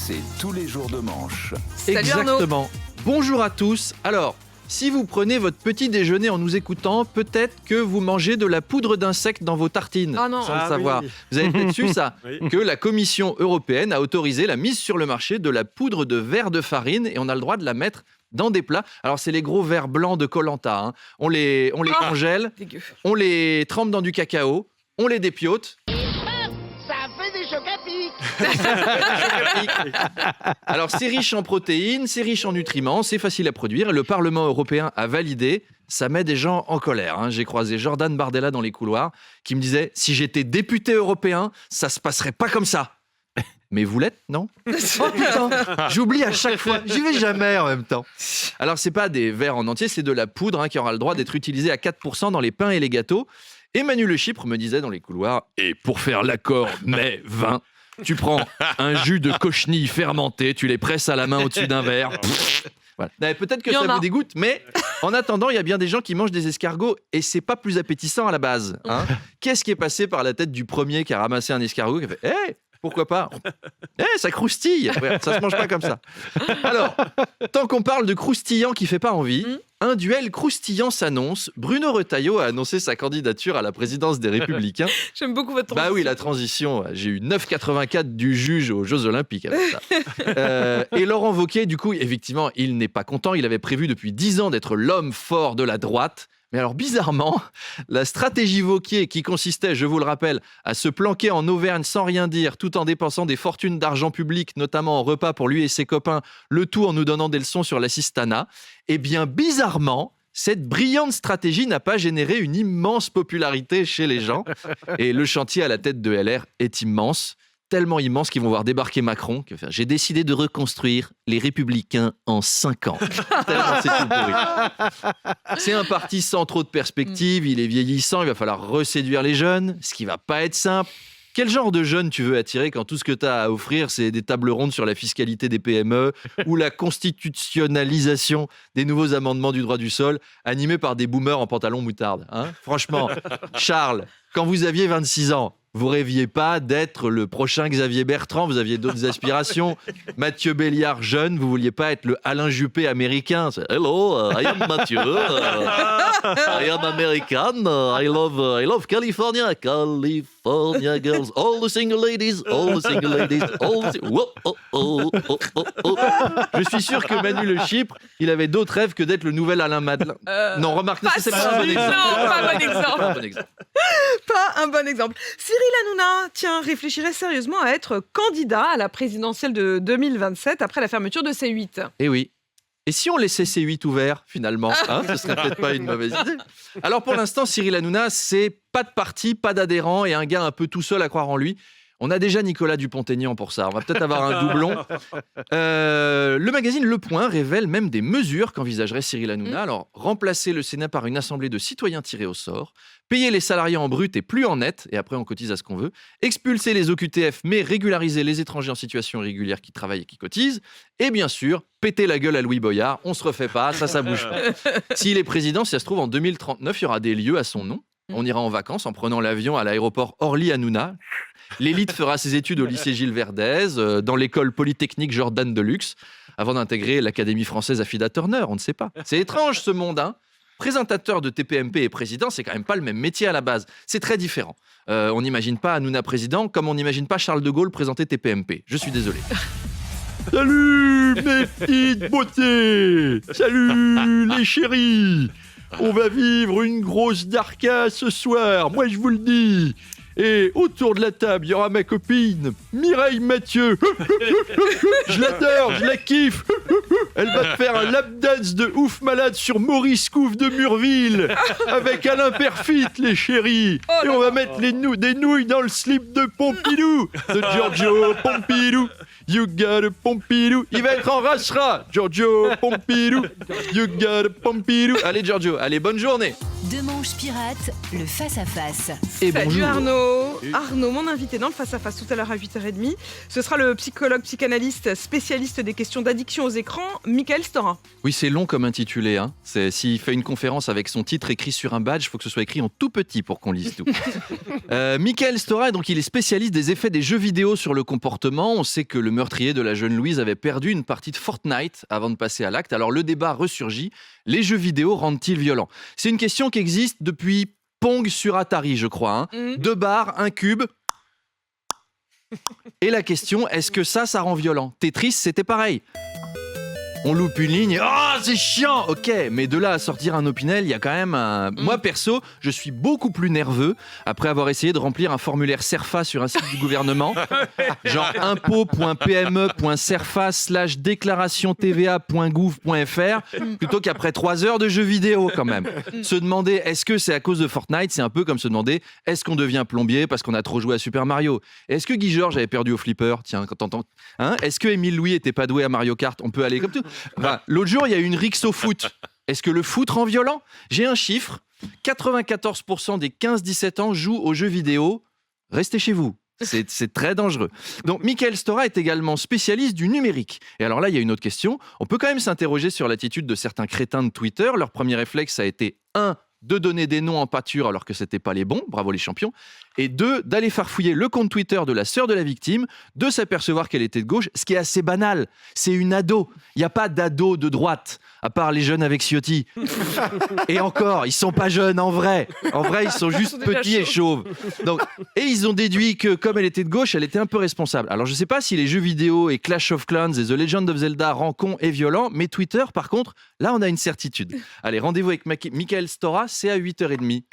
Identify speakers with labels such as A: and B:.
A: c'est tous les jours de manche.
B: Salut
C: Exactement.
B: Arnaud.
C: Bonjour à tous. Alors, si vous prenez votre petit déjeuner en nous écoutant, peut-être que vous mangez de la poudre d'insectes dans vos tartines.
B: Ah non.
C: Sans le savoir.
D: Oui.
C: Vous avez peut-être su ça,
D: Oui.
C: que la Commission européenne a autorisé la mise sur le marché de la poudre de verre de farine et on a le droit de la mettre dans des plats. Alors, c'est les gros verres blancs de Koh-Lanta. Hein. On les congèle,
B: Dégueu.
C: on les trempe dans du cacao, on les dépiote.
E: Ça fait des chocs à pic.
C: Alors, c'est riche en protéines, c'est riche en nutriments, c'est facile à produire et le Parlement européen a validé. Ça met des gens en colère. Hein. J'ai croisé Jordan Bardella dans les couloirs qui me disait « Si j'étais député européen, ça se passerait pas comme ça ». Mais vous l'êtes, non? Oh putain, j'oublie à chaque fois, j'y vais jamais en même temps. Alors, c'est pas des verres en entier, c'est de la poudre qui aura le droit d'être utilisée à 4% dans les pains et les gâteaux. Et Manu Le Chypre me disait dans les couloirs « Et pour faire l'accord mai-vin, tu prends un jus de cochenille fermenté, tu les presses à la main au-dessus d'un verre. » Voilà. Non, peut-être que
B: Il y en
C: ça
B: a.
C: vous dégoûte, mais en attendant, il y a bien des gens qui mangent des escargots et c'est pas plus appétissant à la base. Hein. Qu'est-ce qui est passé par la tête du premier qui a ramassé un escargot qui a fait « Hé, pourquoi pas ? Ça croustille !» Ouais, ça se mange pas comme ça. Alors, tant qu'on parle de croustillant qui fait pas envie, un duel croustillant s'annonce. Bruno Retailleau a annoncé sa candidature à la présidence des Républicains.
B: J'aime beaucoup votre
C: Bah
B: transition.
C: oui, la transition. J'ai eu 9,84 du juge aux Jeux Olympiques avec ça. Et Laurent Wauquiez, du coup, effectivement, il n'est pas content. Il avait prévu depuis 10 ans d'être l'homme fort de la droite. Mais alors, bizarrement, la stratégie Wauquiez, qui consistait, je vous le rappelle, à se planquer en Auvergne sans rien dire, tout en dépensant des fortunes d'argent public, notamment en repas pour lui et ses copains, le tout en nous donnant des leçons sur l'assistanat, eh bien, bizarrement, cette brillante stratégie n'a pas généré une immense popularité chez les gens. Et le chantier à la tête de LR est immense. Tellement immense qu'ils vont voir débarquer Macron. J'ai décidé de reconstruire les Républicains en 5 ans. Tellement c'est tout pourri. C'est un parti sans trop de perspectives, il est vieillissant, il va falloir reséduire les jeunes, ce qui va pas être simple. Quel genre de jeunes tu veux attirer quand tout ce que tu as à offrir, c'est des tables rondes sur la fiscalité des PME ou la constitutionnalisation des nouveaux amendements du droit du sol animés par des boomers en pantalon moutarde, hein? Franchement, Charles, quand vous aviez 26 ans, vous rêviez pas d'être le prochain Xavier Bertrand, vous aviez d'autres aspirations. Mathieu Béliard jeune, vous vouliez pas être le Alain Juppé américain. C'est, Hello, I am Mathieu. I am American. I love California. California girls. All the single ladies. All the single ladies. All the... Whoa, oh, oh, oh, oh, oh. Je suis sûr que Manu Le Chypre, il avait d'autres rêves que d'être le nouvel Alain Madelin. Non, remarque, c'est pas un bon exemple.
B: Non, pas un bon exemple.
C: Pas un bon exemple.
B: Pas un bon exemple. Cyril Hanouna, tiens, réfléchirait sérieusement à être candidat à la présidentielle de 2027 après la fermeture de C8.
C: Eh oui. Et si on laissait C8 ouvert, finalement, hein, ce serait peut-être pas une mauvaise idée. Alors pour l'instant, Cyril Hanouna, c'est pas de parti, pas d'adhérent et un gars un peu tout seul à croire en lui. On a déjà Nicolas Dupont-Aignan pour ça. On va peut-être avoir un doublon. Le magazine Le Point révèle même des mesures qu'envisagerait Cyril Hanouna. Alors, remplacer le Sénat par une assemblée de citoyens tirés au sort, payer les salariés en brut et plus en net, et après on cotise à ce qu'on veut, expulser les OQTF, mais régulariser les étrangers en situation irrégulière qui travaillent et qui cotisent, et bien sûr, péter la gueule à Louis Boyard. On se refait pas, ça bouge pas. S'il est président, si ça se trouve, en 2039, il y aura des lieux à son nom. On ira en vacances en prenant l'avion à l'aéroport Orly-Hanouna. L'élite fera ses études au lycée Gilles Verdez, dans l'école polytechnique Jordan Deluxe, avant d'intégrer l'Académie française Affida Turner, on ne sait pas. C'est étrange ce monde, hein. Présentateur de TPMP et président, c'est quand même pas le même métier à la base. C'est très différent. On n'imagine pas Hanouna président comme on n'imagine pas Charles de Gaulle présenter TPMP. Je suis désolé.
D: Salut mes petites beautés. Salut les chéris. On va vivre une grosse darka ce soir, moi je vous le dis. Et autour de la table, il y aura ma copine Mireille Mathieu. Je l'adore, je la kiffe. Elle va te faire un lap dance de ouf malade sur Maurice Couve de Murville avec Alain Perfit, les chéris. Et on va mettre des nouilles dans le slip de Pompidou, de Giorgio Pompidou. You got a Pompidou. Il va être en rachera, Giorgio Pompidou. You got a Pompidou.
C: Allez Giorgio, allez, bonne journée.
F: Demanche Pirate, le face-à-face.
C: Et
B: Salut
C: bonjour.
B: Arnaud. Arnaud, mon invité dans le face-à-face tout à l'heure à 8h30. Ce sera le psychologue, psychanalyste, spécialiste des questions d'addiction aux écrans, Michael Stora.
C: Oui, c'est long comme intitulé. Hein. S'il fait une conférence avec son titre écrit sur un badge, il faut que ce soit écrit en tout petit pour qu'on lise tout. Michael Stora, donc, il est spécialiste des effets des jeux vidéo sur le comportement. On sait que le meurtrier de la jeune Louise avait perdu une partie de Fortnite avant de passer à l'acte. Alors le débat ressurgit. Les jeux vidéo rendent-ils violents ? C'est une question qui existe depuis Pong sur Atari, je crois. 2 barres, un cube. Et la question, est-ce que ça rend violent ? Tetris, c'était pareil. On loupe une ligne, oh c'est chiant, ok, mais de là à sortir un Opinel, il y a quand même un... Moi perso, je suis beaucoup plus nerveux après avoir essayé de remplir un formulaire CERFA sur un site du gouvernement, genre impôt.pme.cerfa/déclarationtva.gouv.fr, plutôt qu'après 3 heures de jeux vidéo quand même. Se demander est-ce que c'est à cause de Fortnite, c'est un peu comme se demander est-ce qu'on devient plombier parce qu'on a trop joué à Super Mario ? Est-ce que Guy Georges avait perdu au flipper ? Tiens, quand t'entends... Hein ? Est-ce que Émile Louis était pas doué à Mario Kart ? On peut aller comme tout. Enfin, l'autre jour, il y a eu une rixe au foot. Est-ce que le foot rend violent ? J'ai un chiffre. 94% des 15-17 ans jouent aux jeux vidéo. Restez chez vous. C'est très dangereux. Donc, Michael Stora est également spécialiste du numérique. Et alors là, il y a une autre question. On peut quand même s'interroger sur l'attitude de certains crétins de Twitter. Leur premier réflexe a été 1. De donner des noms en pâture alors que c'était pas les bons, bravo les champions, et 2, d'aller farfouiller le compte Twitter de la sœur de la victime, de s'apercevoir qu'elle était de gauche, ce qui est assez banal, c'est une ado, il n'y a pas d'ado de droite, à part les jeunes avec Ciotti. Et encore, ils sont pas jeunes en vrai, ils sont juste
B: Ils sont déjà
C: petits et chauves. Donc, et ils ont déduit que comme elle était de gauche, elle était un peu responsable. Alors je sais pas si les jeux vidéo et Clash of Clans et The Legend of Zelda rend con et violent, mais Twitter par contre, là on a une certitude. Allez, rendez-vous avec Michael Stora, c'est à 8h30.